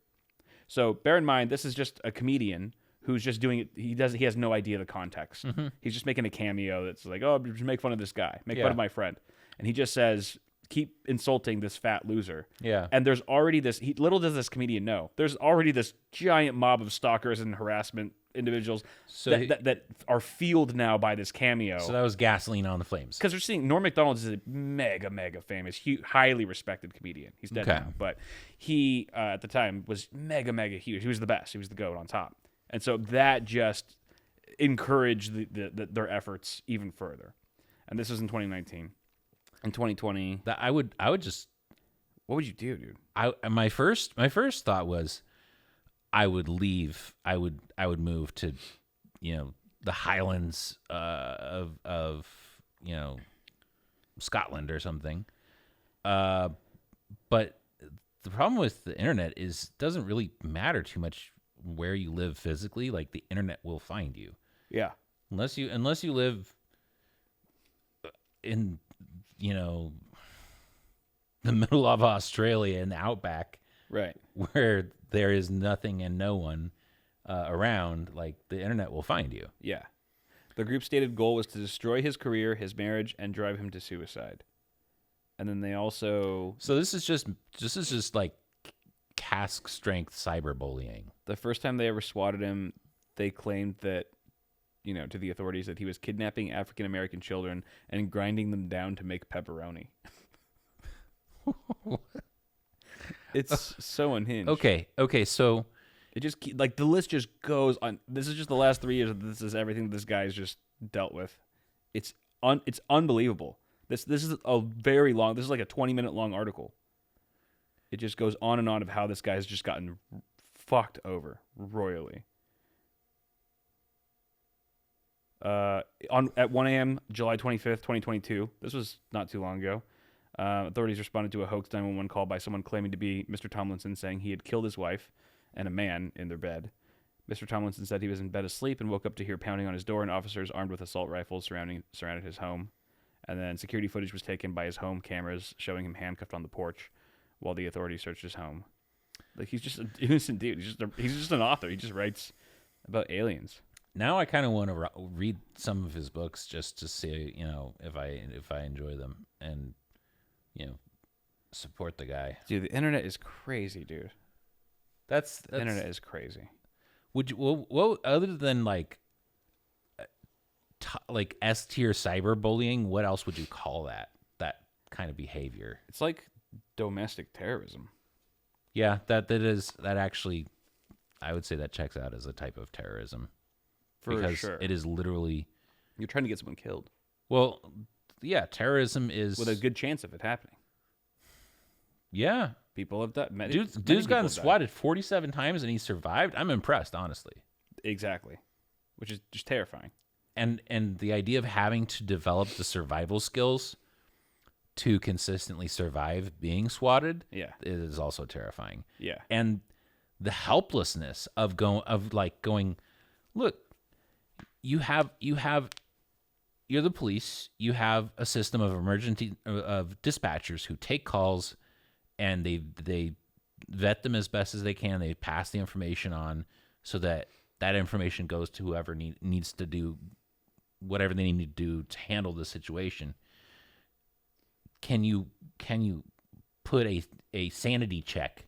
So, bear in mind, this is just a comedian who's just doing it. He has no idea the context. He's just making a cameo that's like, oh, just make fun of this guy, make fun of my friend, and he just says, keep insulting this fat loser. Yeah. And there's already this. Little does this comedian know, there's already this giant mob of stalkers and harassment individuals that are fueled now by this cameo. So that was gasoline on the flames. Because they're seeing Norm Macdonald is a mega famous, highly respected comedian. He's dead now, but he at the time was mega huge. He was the best. He was the GOAT on top. And so that just encouraged their efforts even further. And this was in 2019. In 2020, that I would just. What would you do, dude? My first thought was, I would leave. I would move to the Highlands of Scotland or something. But the problem with the internet is it doesn't really matter too much where you live physically. Like the internet will find you. Yeah. Unless you live in the middle of Australia in the outback, Right. where there is nothing and no one around, like the internet will find you. Yeah. The group's stated goal was to destroy his career, his marriage, and drive him to suicide. And then they also... So this is just like cask strength cyberbullying. The first time they ever swatted him, they claimed that, to the authorities, that he was kidnapping African-American children and grinding them down to make pepperoni. It's so unhinged. Okay, so... It just the list just goes on. This is just the last 3 years. This is everything this guy's just dealt with. It's unbelievable. This is a very long. This is like a 20-minute long article. It just goes on and on of how this guy's just gotten fucked over royally. At 1 a.m. July 25th, 2022. This was not too long ago. Authorities responded to a hoax 911 call by someone claiming to be Mr. Tomlinson, saying he had killed his wife and a man in their bed. Mr. Tomlinson said he was in bed asleep and woke up to hear pounding on his door, and officers armed with assault rifles surrounded his home. And then security footage was taken by his home cameras showing him handcuffed on the porch while the authorities searched his home. Like, he's just an innocent dude. He's just an author. He just writes about aliens. Now I kind of want to read some of his books just to see, if I enjoy them and, support the guy. Dude, the internet is crazy, dude. That's The internet is crazy. Would you well other than like S tier cyberbullying, what else would you call that kind of behavior? It's like domestic terrorism. Yeah, that actually, I would say that checks out as a type of terrorism. For sure. It is literally... You're trying to get someone killed. Well, yeah, terrorism is... With a good chance of it happening. Yeah. People have done... Dude's gotten swatted 47 times and he survived. I'm impressed, honestly. Exactly. Which is just terrifying. And the idea of having to develop the survival skills to consistently survive being swatted is also terrifying. Yeah. And the helplessness of going, look, you're the police, you have a system of dispatchers who take calls and they vet them as best as they can. They pass the information on so that information goes to whoever needs to do whatever they need to do to handle the situation. Can you put a sanity check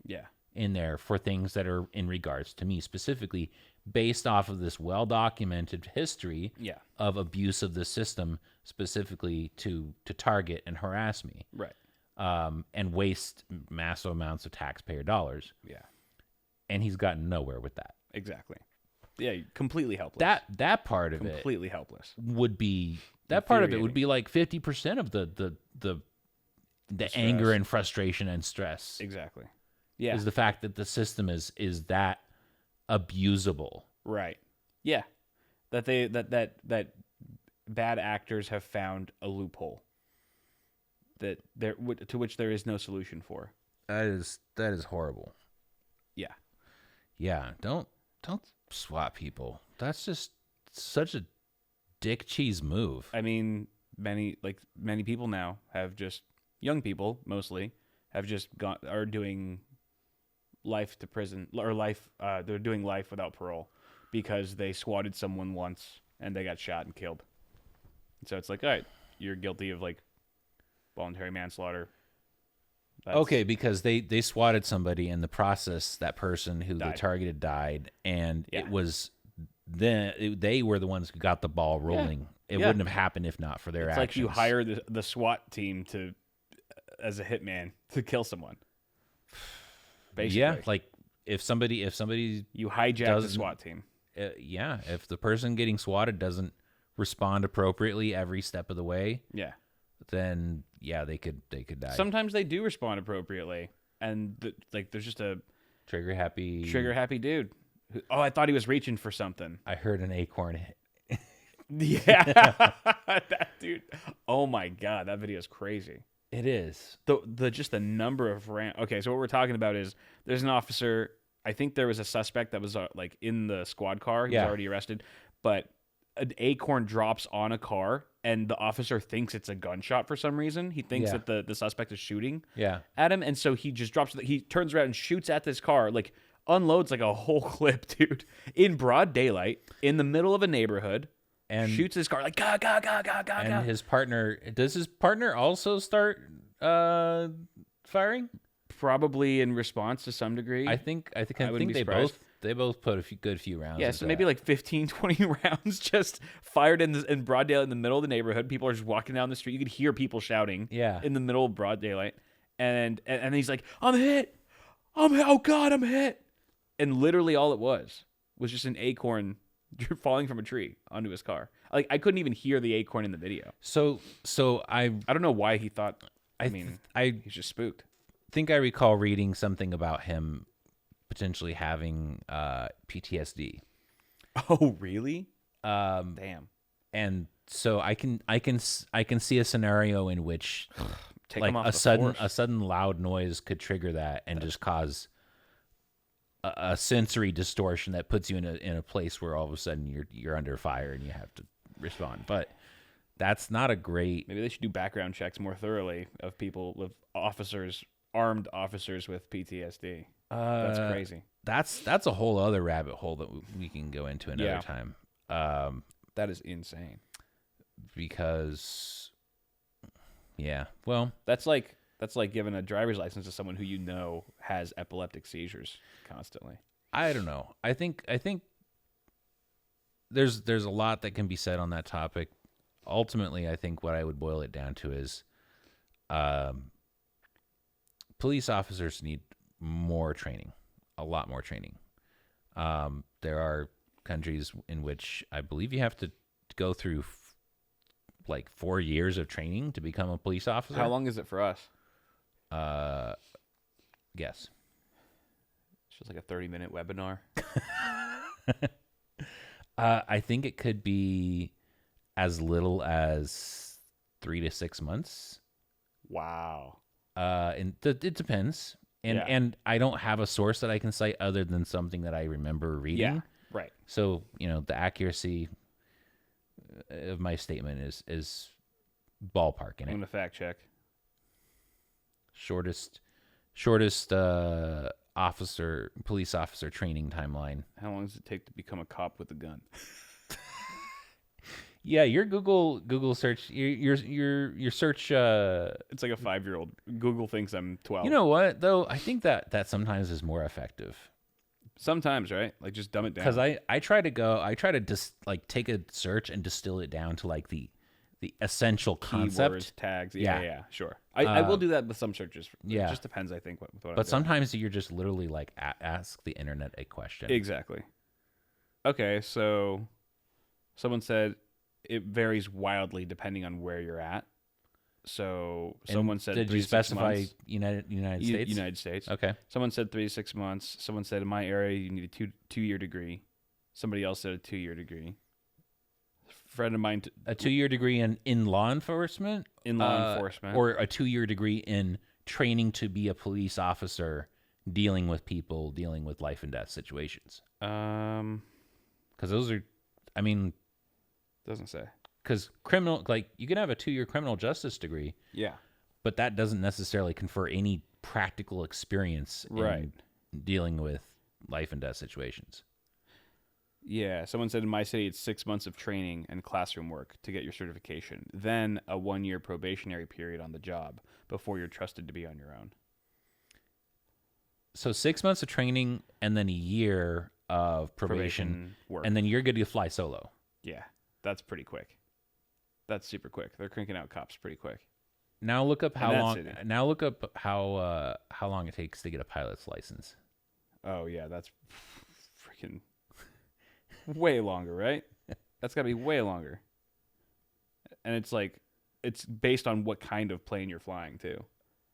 in there for things that are in regards to me specifically, based off of this well-documented history of abuse of the system, specifically to target and harass me, right? And waste massive amounts of taxpayer dollars. Yeah, and he's gotten nowhere with that. Exactly. Yeah, completely helpless. That part of completely helpless would be part of it would be like 50% of the anger and frustration and stress. Exactly. Yeah, is the fact that the system is that abusable. Right. Yeah. That bad actors have found a loophole to which there is no solution for. That is horrible. Yeah. Yeah. Don't swat people. That's just such a dick cheese move. I mean, many people now have just, young people mostly, have just are doing life to prison, or they're doing life without parole because they swatted someone once and they got shot and killed. And so it's like, all right, you're guilty of like voluntary manslaughter. Okay, because they swatted somebody, in the process that person who they targeted died, and it was they were the ones who got the ball rolling. It wouldn't have happened if not for their actions. It's like you hire the SWAT team as a hitman to kill someone. Basically. Yeah, like if somebody you hijack the SWAT team. If the person getting swatted doesn't respond appropriately every step of the way, then they could die. Sometimes they do respond appropriately, and there's just a trigger happy dude Oh, I thought he was reaching for something. I heard an acorn hit. Yeah, that dude. Oh my god, that video is crazy. It is. The just the number of Okay, so what we're talking about is there's an officer. I think there was a suspect that was like in the squad car. He was already arrested, but an acorn drops on a car, and the officer thinks it's a gunshot for some reason. He thinks that the suspect is shooting at him, and so he just drops. He turns around and shoots at this car, like unloads like a whole clip, dude, in broad daylight in the middle of a neighborhood. And shoots his car like ga ga ga ga ga. And his partner, does his partner also start firing? Probably in response to some degree. I think they both put a good few rounds. Yeah, so maybe like 15, 20 rounds just fired in broad daylight in the middle of the neighborhood. People are just walking down the street. You could hear people shouting in the middle of broad daylight. And he's like, I'm hit. Oh God, I'm hit. And literally all it was just an acorn falling from a tree onto his car. Like I couldn't even hear the acorn in the video. So I don't know why he thought. He's just spooked. Think I recall reading something about him potentially having PTSD. Oh, really? Damn. And so I can see a scenario in which like a sudden loud noise could trigger that and just cause a sensory distortion that puts you in a place where all of a sudden you're under fire and you have to respond. But that's not a great. Maybe they should do background checks more thoroughly of people with armed officers with PTSD. That's crazy. That's a whole other rabbit hole that we can go into another time. That is insane. Because, well, that's like giving a driver's license to someone who has epileptic seizures constantly. I don't know. I think there's a lot that can be said on that topic. Ultimately, I think what I would boil it down to is police officers need more training, a lot more training. There are countries in which I believe you have to go through like 4 years of training to become a police officer. How long is it for us? Guess. It's just like a 30-minute webinar. I think it could be as little as 3 to 6 months. Wow. And it depends. And I don't have a source that I can cite other than something that I remember reading. Yeah, right. So, the accuracy of my statement is ballparking. I'm going to fact check. Shortest police officer training timeline. How long does it take to become a cop with a gun? Yeah, your Google search, your search. It's like a 5-year-old. Google thinks I'm 12. You know what though? I think that sometimes is more effective. Sometimes, right? Like just dumb it down. Because I try to just like take a search and distill it down to like the essential concept. Keywords, tags. Yeah, sure. I will do that with some searches. Yeah. It just depends, I think, what I'm But sometimes you're just literally like ask the internet a question. Exactly. Okay, so someone said it varies wildly depending on where you're at. So someone said did 3 you to 6 specify months. United States? United States. Okay. Someone said 3 to 6 months. Someone said in my area you need a two-year degree. Somebody else said a 2-year degree. A friend of mine. A 2-year degree in law enforcement? In law enforcement. Or a 2-year degree in training to be a police officer dealing with people, dealing with life and death situations? Because those are, doesn't say. Because criminal, like you can have a 2-year criminal justice degree. Yeah. But that doesn't necessarily confer any practical experience in dealing with life and death situations. Yeah, someone said in my city it's 6 months of training and classroom work to get your certification, then a 1-year probationary period on the job before you're trusted to be on your own. So 6 months of training and then a year of probation work, and then you're good to fly solo. Yeah, that's pretty quick. That's super quick. They're cranking out cops pretty quick. Now look up how long. Now look up how long it takes to get a pilot's license. Oh yeah, that's freaking way longer, right? That's got to be way longer. And it's based on what kind of plane you're flying too.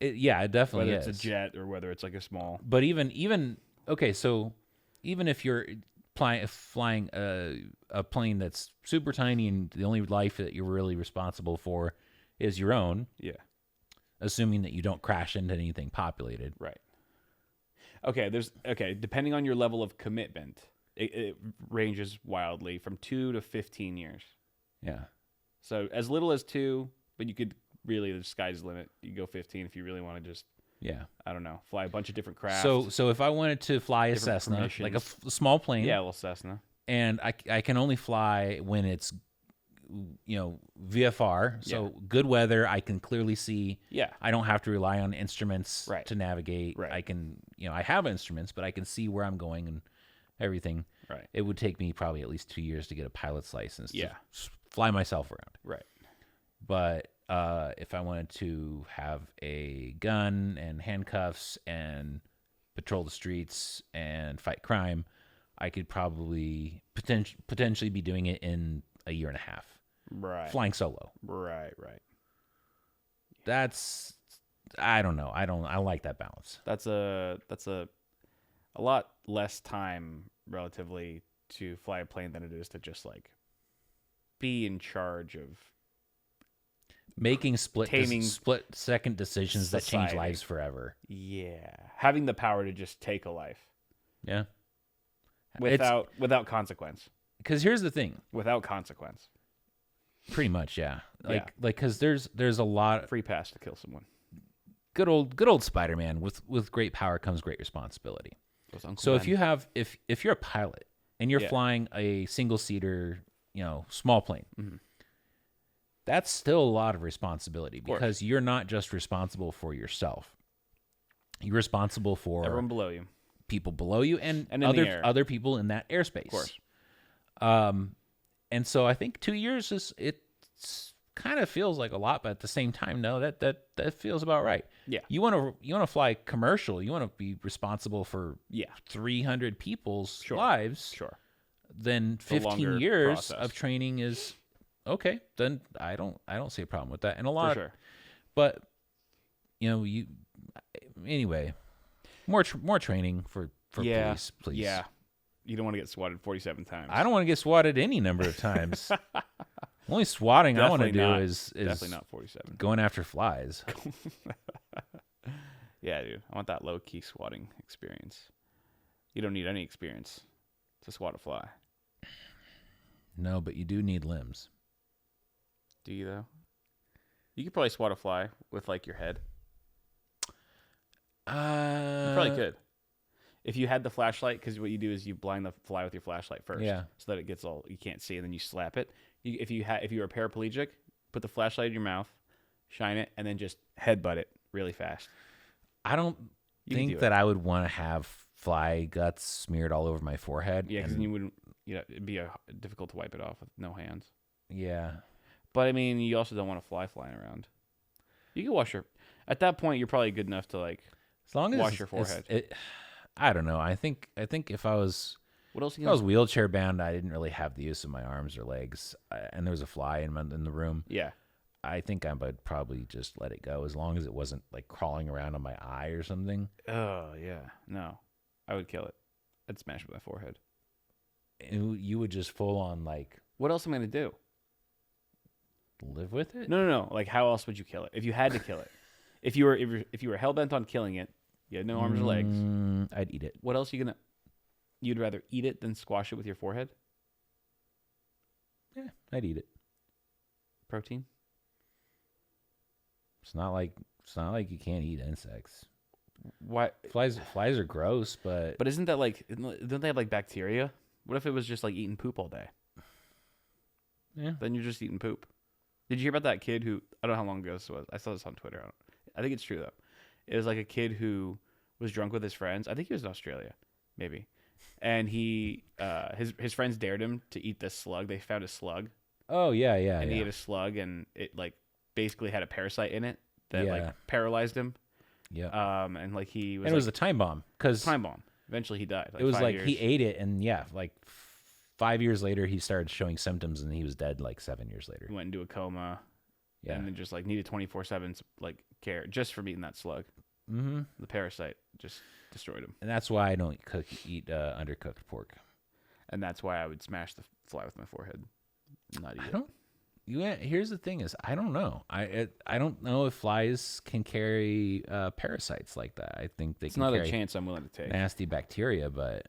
It definitely whether is. It's a jet or whether it's like a small. But even okay, so even if you're flying a plane that's super tiny and the only life that you're really responsible for is your own. Yeah. Assuming that you don't crash into anything populated. Right. Okay. Depending on your level of commitment, it ranges wildly from 2 to 15 years. Yeah. So as little as 2, but you could really, the sky's the limit. You go 15 if you really want to just, I don't know, fly a bunch of different craft. So if I wanted to fly a Cessna, like a small plane. Yeah, a little Cessna. And I can only fly when it's, VFR. So good weather, I can clearly see. Yeah. I don't have to rely on instruments to navigate. Right. I can, I have instruments, but I can see where I'm going and everything. Right. It would take me probably at least 2 years to get a pilot's license to fly myself around. Right. But if I wanted to have a gun and handcuffs and patrol the streets and fight crime, I could probably potentially be doing it in a year and a half. Right. Flying solo. Right. That's, I don't know. I like that balance. That's a lot less time relatively to fly a plane than it is to just like be in charge of making split-second decisions that change lives forever. Yeah. Having the power to just take a life. Yeah. Without consequence. Because here's the thing. Without consequence. Pretty much, yeah. Because there's a lot free pass to kill someone. Good old Spider-Man. With great power comes great responsibility. So if you're a pilot and you're flying a single-seater, small plane, that's still a lot of responsibility because you're not just responsible for yourself. You're responsible for everyone below you, people below you, and other people in that airspace. Of course. And so I think 2 years it's kind of feels like a lot, but at the same time, no, that feels about right. Yeah. You want to fly commercial. You want to be responsible for 300 people's lives. Sure. Then 15 years of training is okay. Then I don't see a problem with that. And a lot, for sure. But anyway, more training for police, please. Yeah. You don't want to get swatted 47 times. I don't want to get swatted any number of times. Only swatting definitely I want to do is definitely not 47. Going after flies. Yeah, dude. I want that low key swatting experience. You don't need any experience to swat a fly. No, but you do need limbs. Do you though? You could probably swat a fly with like your head. You probably could. If you had the flashlight, because what you do is you blind the fly with your flashlight first, so that it gets all you can't see, and then you slap it. If you were paraplegic, put the flashlight in your mouth, shine it, and then just headbutt it really fast. I don't think that I would want to have fly guts smeared all over my forehead. Yeah, because then you wouldn't. It'd be difficult to wipe it off with no hands. Yeah, but I mean, you also don't want a fly flying around. You can wash your. At that point, you're probably good enough to like. As long as wash your forehead. I don't know. I think if I was wheelchair bound, I didn't really have the use of my arms or legs, and there was a fly in the room. Yeah, I think I would probably just let it go as long as it wasn't like crawling around on my eye or something. Oh yeah, no, I would kill it. I'd smash it with my forehead. You would just full on like. What else am I gonna do? Live with it? No. Like, how else would you kill it if you had to kill it? If you were hell bent on killing it, you had no arms or legs. I'd eat it. What else are you gonna? You'd rather eat it than squash it with your forehead? Yeah, I'd eat it. Protein. It's not like you can't eat insects. Why? Flies are gross, but isn't that like? Don't they have like bacteria? What if it was just like eating poop all day? Yeah. Then you're just eating poop. Did you hear about that kid who? I don't know how long ago this was. I saw this on Twitter. I think it's true though. It was like a kid who was drunk with his friends. I think he was in Australia, maybe. And he, his friends dared him to eat this slug. They found a slug. Oh yeah. And he ate a slug, and it like basically had a parasite in it that like paralyzed him. Yeah. And like he was. And it was a time bomb. Time bomb. Eventually, he died. It was like he ate it, and like 5 years later, he started showing symptoms, and he was dead like 7 years later. He went into a coma. Yeah. And then just like needed 24/7 like care just for eating that slug. Mm-hmm. The parasite just destroyed him. And that's why I don't eat undercooked pork. And that's why I would smash the fly with my forehead. Not eat I it. don't. Here's the thing: is I don't know. I don't know if flies can carry parasites like that. I think they It's can not carry a chance I'm willing to take. nasty bacteria. But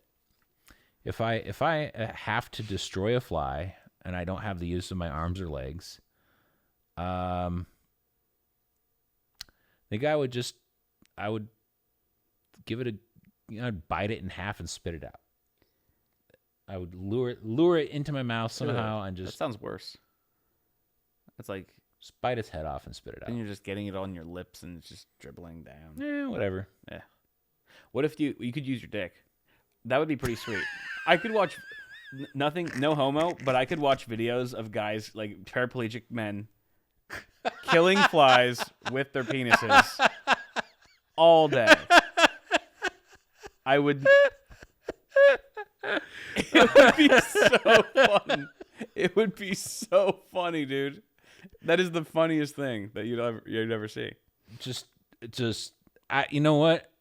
if I have to destroy a fly and I don't have the use of my arms or legs, I think I would give it I'd bite it in half and spit it out. I would lure it into my mouth somehow and That just sounds worse. It's like bite its head off and spit it out. and you're just getting it on your lips and it's just dribbling down. Whatever. Yeah. What if you could use your dick? That would be pretty sweet. I could watch nothing, no homo, but I could watch videos of guys like paraplegic men killing flies with their penises all day. I would. It would be so fun. It would be so funny, dude. That is the funniest thing that you'd ever see. You know what?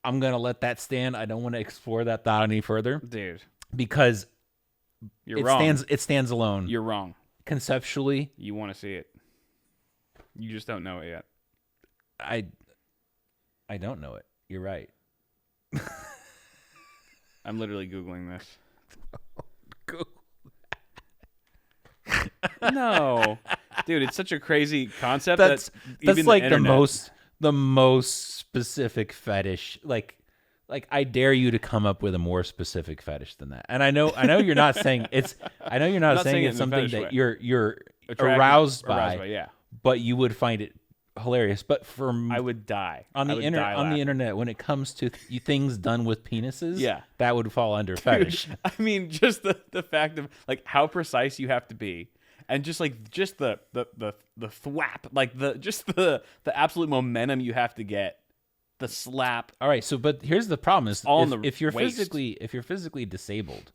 I'm gonna let that stand. I don't want to explore that thought any further, Dude, because you're wrong. It stands alone. You're wrong. Conceptually, You want to see it. You just don't know it yet. I don't know it. You're right. I'm literally Googling this. No, dude, it's such a crazy concept. That's even like the most specific fetish. Like I dare you to come up with a more specific fetish than that. And I know you're not saying it's. I know you're not saying it's something that you're aroused by. Yeah, but you would find it hilarious. But I would die on the internet when it comes to things done with penises. Yeah, that would fall under fetish. I mean, just the fact of like how precise you have to be, and just the thwap, like the absolute momentum you have to get, the slap. All right, so but here's the problem: is if you're waist. physically disabled,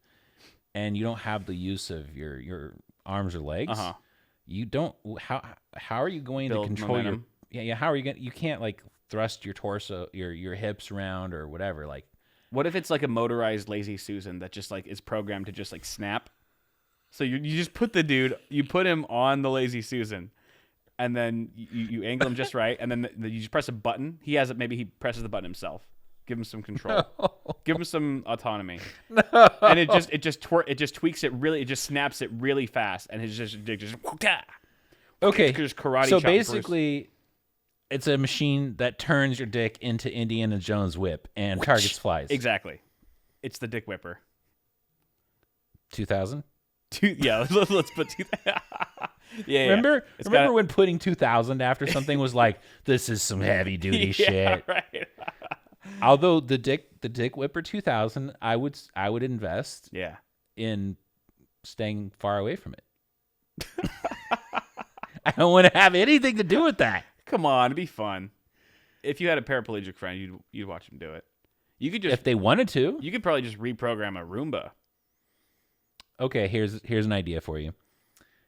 and you don't have the use of your arms or legs, you don't. How are you going Build to control momentum. How are you going? You can't like thrust your torso, your hips around or whatever. Like, what if it's like a motorized Lazy Susan that just like is programmed to just like snap? So you just put you put him on the Lazy Susan, and then you angle him just right, and then you just press a button. He has it. Maybe he presses the button himself. Give him some control. No. Give him some autonomy. No. And it just tweaks it really. It just snaps it really fast, and his just okay. Just karate. So chop basically, it's a machine that turns your dick into Indiana Jones whip and targets flies. Exactly. It's the dick whipper. 2000. Yeah, let's put 2000. Yeah. Remember when putting 2000 after something was like, this is some heavy duty shit. Right. Although the dick whipper 2000, I would invest. Yeah. In staying far away from it. I don't want to have anything to do with that. Come on, it'd be fun. If you had a paraplegic friend, you'd watch him do it. You could just if they wanted to. You could probably just reprogram a Roomba. Okay, here's an idea for you.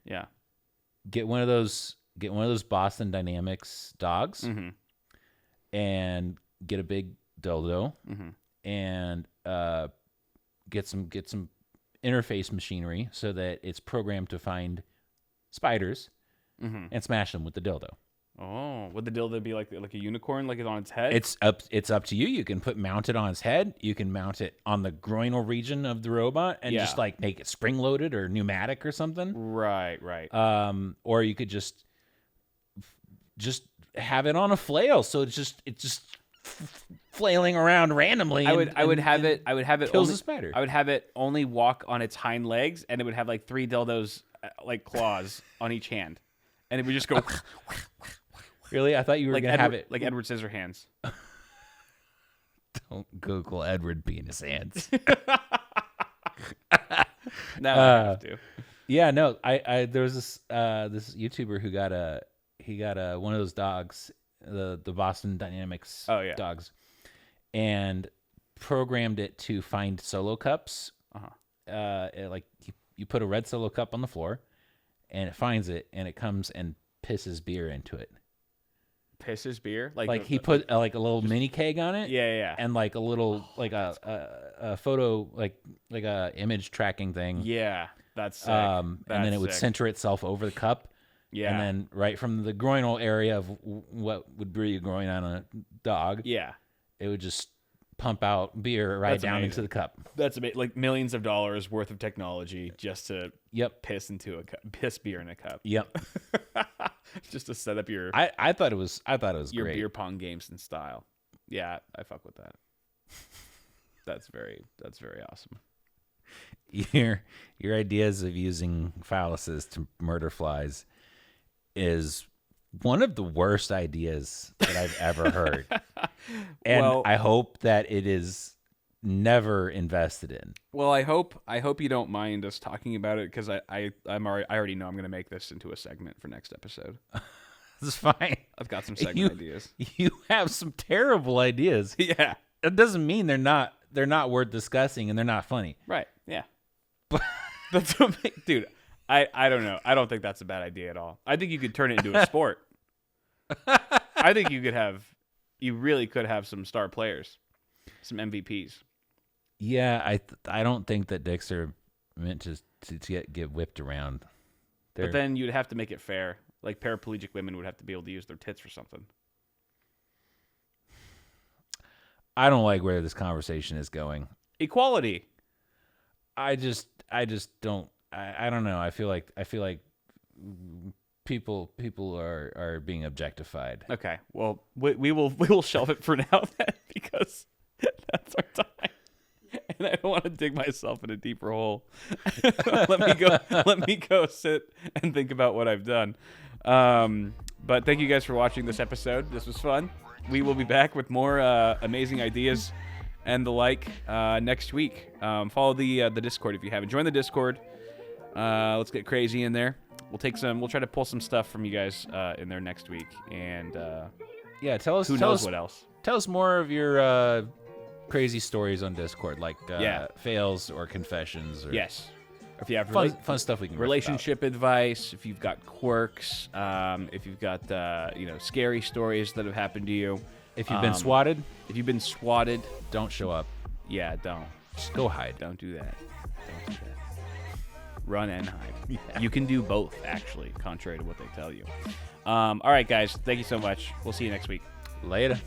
Yeah. Get one of those Boston Dynamics dogs, and get a big dildo, and get some interface machinery so that it's programmed to find spiders and smash them with the dildo. Oh, would the dildo be like a unicorn, like it's on its head? It's up to you. You can mount it on its head. You can mount it on the groinal region of the robot and just like make it spring loaded or pneumatic or something. Right. Or you could just have it on a flail, so it's just flailing around randomly. I would have it kills only, the spider. I would have it only walk on its hind legs, and it would have like 3 dildos like claws on each hand, and it would just go. Really? I thought you were like gonna have it like Edward Scissorhands. Don't Google Edward penis hands. No, I have to. Yeah, no. I there was this YouTuber who got one of those dogs, the Boston Dynamics dogs, and programmed it to find solo cups. Like you put a red solo cup on the floor, and it finds it, and it comes and pisses beer into it. Pisses beer? Like he put like a little mini keg on it. Yeah. And like a little like a photo like a image tracking thing. Yeah, that's sick. And then it would sick. center itself over the cup. Yeah. And then right from the groinal area of what would be a groin on a dog. Yeah. It would just pump out beer right That's down amazing. into the cup. That's like millions of dollars worth of technology just to piss into a cup, piss beer in a cup. Yep. Just to set up your I thought it was your great. beer pong games in style. Yeah, I fuck with that. That's very awesome. Your ideas of using phalluses to murder flies is one of the worst ideas that I've ever heard. And I hope that it is never invested in. Well, I hope you don't mind us talking about it, because I already know I'm going to make this into a segment for next episode. It's fine. I've got some segment ideas. You have some terrible ideas. Yeah. It doesn't mean they're not worth discussing and they're not funny. Right. Yeah. That's what dude. I don't know. I don't think that's a bad idea at all. I think you could turn it into a sport. I think you really could have some star players, some MVPs. Yeah, I don't think that dicks are meant to get whipped around. But then you'd have to make it fair. Like paraplegic women would have to be able to use their tits for something. I don't like where this conversation is going. Equality. I just don't. I don't know. I feel like people are being objectified. Okay. Well, we will shelve it for now then, because that's our time. And I don't want to dig myself in a deeper hole. Let me go sit and think about what I've done. But thank you guys for watching this episode. This was fun. We will be back with more amazing ideas and the like next week. Follow the Discord if you haven't. Join the Discord. Let's get crazy in there. We'll try to pull some stuff from you guys in there next week. And yeah, tell us what else. Tell us more of your crazy stories on Discord, like fails or confessions. Or yes. If you have fun stuff we can relationship advice, if you've got quirks, if you've got scary stories that have happened to you, if you've been swatted, don't show up. Yeah, don't. Just go hide. Don't do that. Run and hide. Yeah. You can do both, actually, contrary to what they tell you. All right, guys. Thank you so much. We'll see you next week. Later.